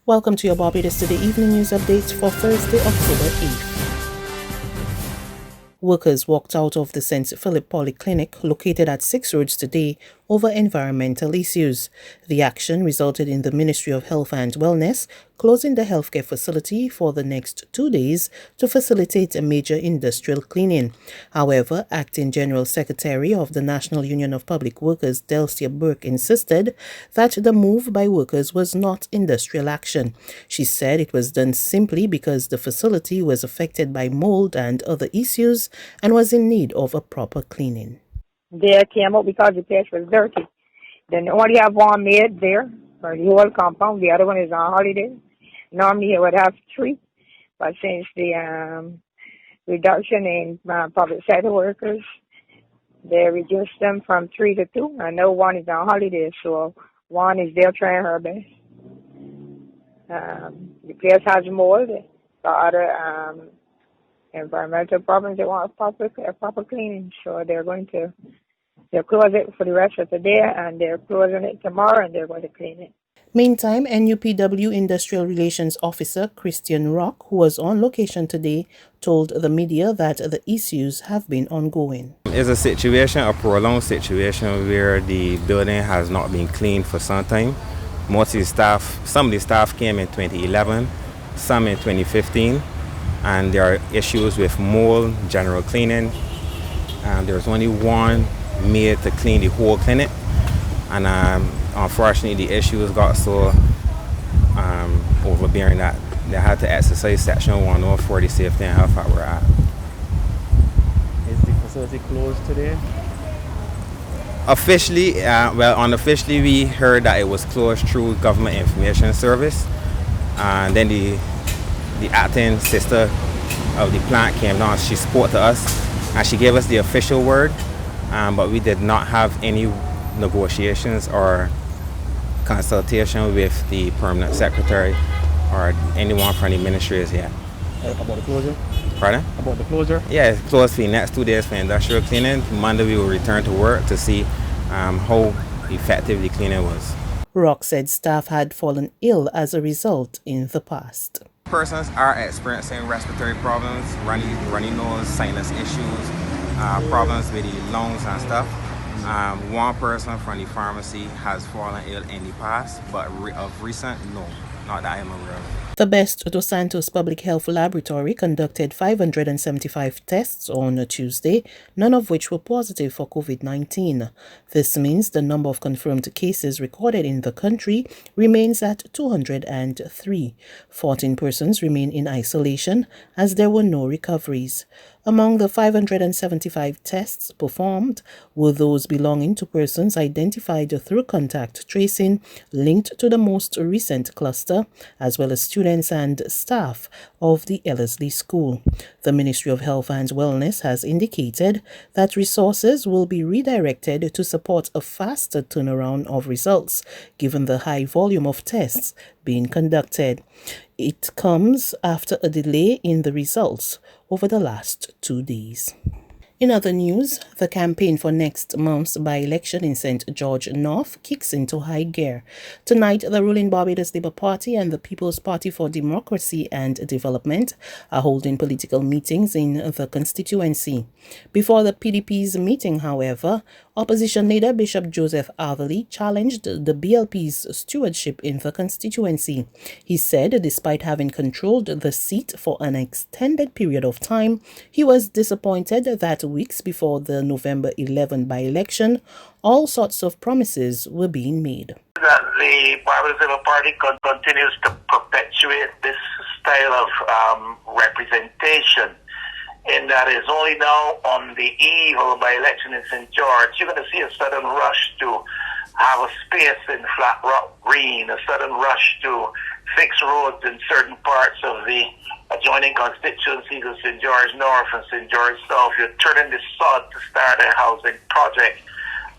Welcome to your Barbados Today evening news updates for Thursday, October 8th. Workers walked out of the St Philip Polyclinic located at 6 Roads today over environmental issues. The action resulted in the Ministry of Health and Wellness closing the healthcare facility for the next 2 days to facilitate a major industrial cleaning. However, Acting General Secretary of the National Union of Public Workers, Delcia Burke, insisted that the move by workers was not industrial action. She said it was done simply because the facility was affected by mold and other issues and was in need of a proper cleaning. They came up because the place was dirty. Then only have one maid there for the whole compound. The other one is on holiday. Normally he would have three, but since the reduction in public sector workers, they reduced them from 3 to 2. I know one is on holiday, so one is there trying her best. The place has mold. The other environmental problems, they want a proper cleaning, so they'll close it for the rest of the day, and they're closing it tomorrow, and they're going to clean it. Meantime, NUPW Industrial Relations Officer Christian Rock, who was on location today, told the media that the issues have been ongoing. It's a prolonged situation where the building has not been cleaned for some time. Some of the staff came in 2011, some in 2015, and there are issues with mold, general cleaning, and there's only one maid to clean the whole clinic, and unfortunately the issues got so overbearing that they had to exercise Section 104, the Safety and Health Power Act. Is the facility closed today? Unofficially we heard that it was closed through Government Information Service, and then the acting sister of the plant came down. She spoke to us and she gave us the official word, but we did not have any negotiations or consultation with the permanent secretary or anyone from the ministries yet. About the closure? Pardon? About the closure? Yeah, it's closed for the next 2 days for industrial cleaning. Monday we will return to work to see how effective the cleaning was. Rock said staff had fallen ill as a result in the past. Persons are experiencing respiratory problems, runny nose, sinus issues, problems with the lungs and stuff. One person from the pharmacy has fallen ill in the past, but of recent, no, not that I am aware of. The Best Dos Santos Public Health Laboratory conducted 575 tests on Tuesday, none of which were positive for COVID-19. This means the number of confirmed cases recorded in the country remains at 203. 14 persons remain in isolation as there were no recoveries. Among the 575 tests performed were those belonging to persons identified through contact tracing linked to the most recent cluster, as well as students and staff of the Ellerslie School. The Ministry of Health and Wellness has indicated that resources will be redirected to support a faster turnaround of results, given the high volume of tests being conducted. It comes after a delay in the results over the last 2 days. In other news, the campaign for next month's by-election in St George North kicks into high gear. Tonight, the ruling Barbados Labour Party and the People's Party for Democracy and Development are holding political meetings in the constituency. Before the PDP's meeting, however, opposition leader Bishop Joseph Atherley challenged the BLP's stewardship in the constituency. He said despite having controlled the seat for an extended period of time, he was disappointed that weeks before the November 11 by-election, all sorts of promises were being made. That the Barbados Labour Party continues to perpetuate this style of representation, in that it's only now on the eve of a by-election in St George, you're going to see a sudden rush to have a space in Flat Rock Green, a sudden rush to fix roads in certain parts of the adjoining constituencies of St George North and St George South. You're turning the sod to start a housing project.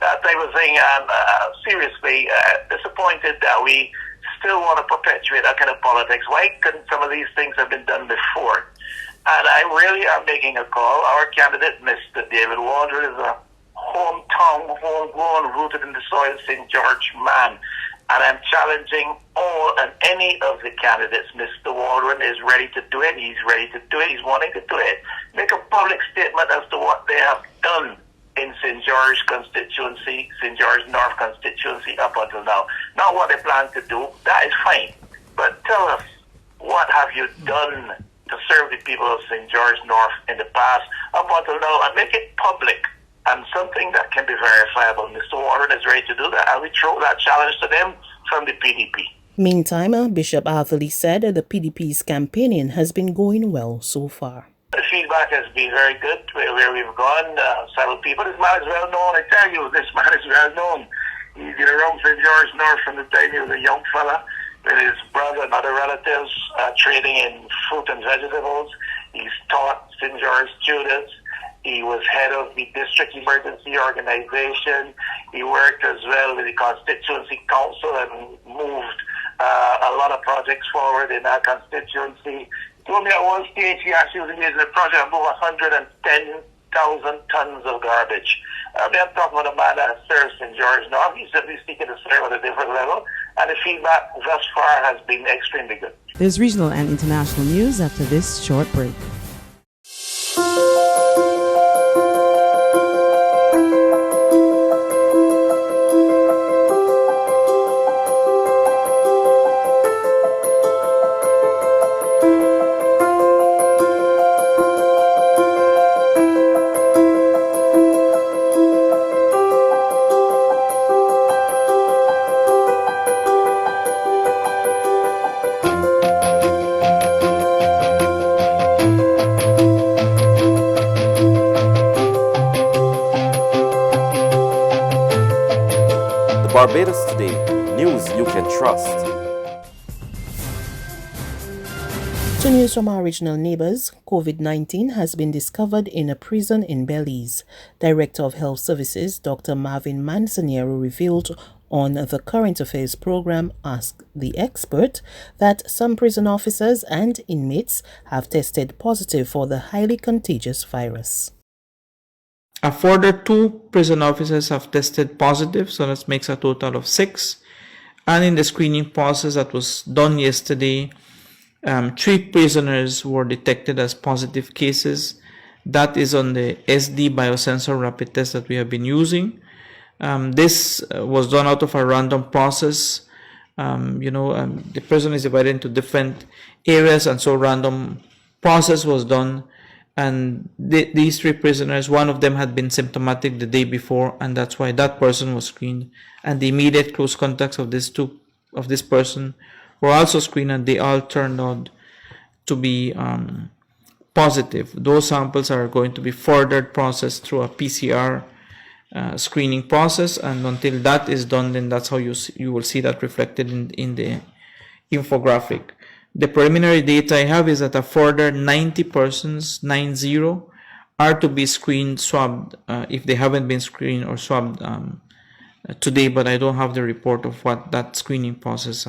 That type of thing. I'm seriously disappointed that we still want to perpetuate that kind of politics. Why couldn't some of these things have been done before? And I really am making a call. Our candidate, Mr. David Waldron, is a hometown, homegrown, rooted in the soil St. George man. And I'm challenging all and any of the candidates. Mr. Waldron is ready to do it. He's ready to do it. He's wanting to do it. Make a public statement as to what they have done in St. George constituency, St. George North constituency up until now. Not what they plan to do. That is fine. But tell us, what have you done to serve the people of St. George North in the past up until now, and make it public and something that can be verifiable. Mr. Warren is ready to do that, and we throw that challenge to them from the PDP. Meantime, Bishop Arthur Lee said the PDP's campaigning has been going well so far. The feedback has been very good where we've gone. Several people, this man is well known, I tell you, this man is well known. He's been around St. George North from the time he was a young fella with his brother and other relatives trading in fruit and vegetables. He's taught St. George students. He was head of the district emergency organization. He worked as well with the constituency council and moved a lot of projects forward in our constituency. He told me at one stage he actually was engaged in a project of over 110,000 tons of garbage. I'm talking about a man that serves St. George North. He's simply seeking to serve at a different level, and the feedback thus far has been extremely good. There's regional and international news after this short break. Barbados Today, news you can trust. To news from our regional neighbors, COVID-19 has been discovered in a prison in Belize. Director of Health Services, Dr. Marvin Manzanero, revealed on the Current Affairs program Ask the Expert that some prison officers and inmates have tested positive for the highly contagious virus. A further 2 prison officers have tested positive, so that makes a total of 6. And in the screening process that was done yesterday, 3 prisoners were detected as positive cases. That is on the SD biosensor rapid test that we have been using. This was done out of a random process. The prison is divided into different areas, and so random process was done. And these 3 prisoners, one of them had been symptomatic the day before, and that's why that person was screened. And the immediate close contacts of this person were also screened, and they all turned out to be positive. Those samples are going to be further processed through a PCR screening process, and until that is done, then that's how you will see that reflected in the infographic. The preliminary data I have is that a further 90 persons, 90, are to be swabbed if they haven't been screened or swabbed today, but I don't have the report of what that screening process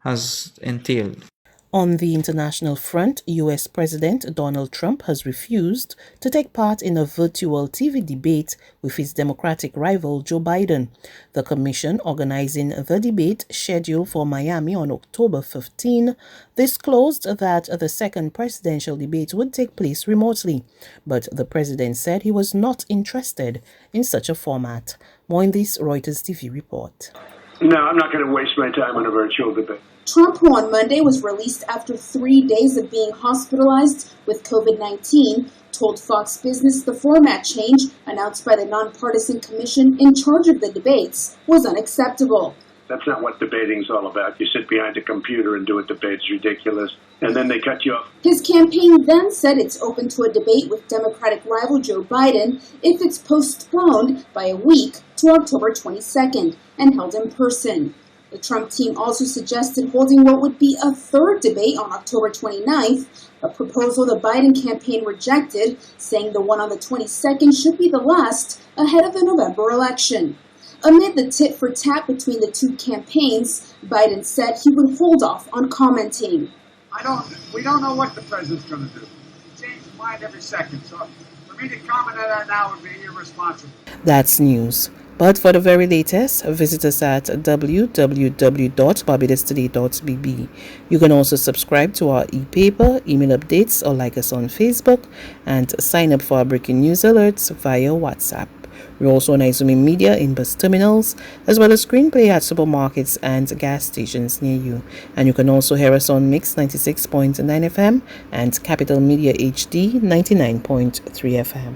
has entailed. On the international front, U.S. President Donald Trump has refused to take part in a virtual TV debate with his Democratic rival Joe Biden. The commission organizing the debate, scheduled for Miami on October 15, disclosed that the second presidential debate would take place remotely, but the president said he was not interested in such a format. More in this Reuters TV report. No, I'm not going to waste my time on a virtual debate. Trump, who on Monday was released after 3 days of being hospitalized with COVID-19, told Fox Business the format change announced by the nonpartisan commission in charge of the debates was unacceptable. That's not what debating's all about. You sit behind a computer and do a debate. It's ridiculous. And then they cut you off. His campaign then said it's open to a debate with Democratic rival Joe Biden if it's postponed by a week to October 22nd and held in person. The Trump team also suggested holding what would be a third debate on October 29th, a proposal the Biden campaign rejected, saying the one on the 22nd should be the last ahead of the November election. Amid the tit-for-tat between the two campaigns, Biden said he would hold off on commenting. We don't know what the president's going to do. He changes his mind every second, so for me to comment on that now would be irresponsible. That's news. But for the very latest, visit us at www.barbadostoday.bb. You can also subscribe to our e-paper, email updates, or like us on Facebook, and sign up for our breaking news alerts via WhatsApp. We're also on Izumi Media in bus terminals, as well as screenplay at supermarkets and gas stations near you. And you can also hear us on Mix 96.9 FM and Capital Media HD 99.3 FM.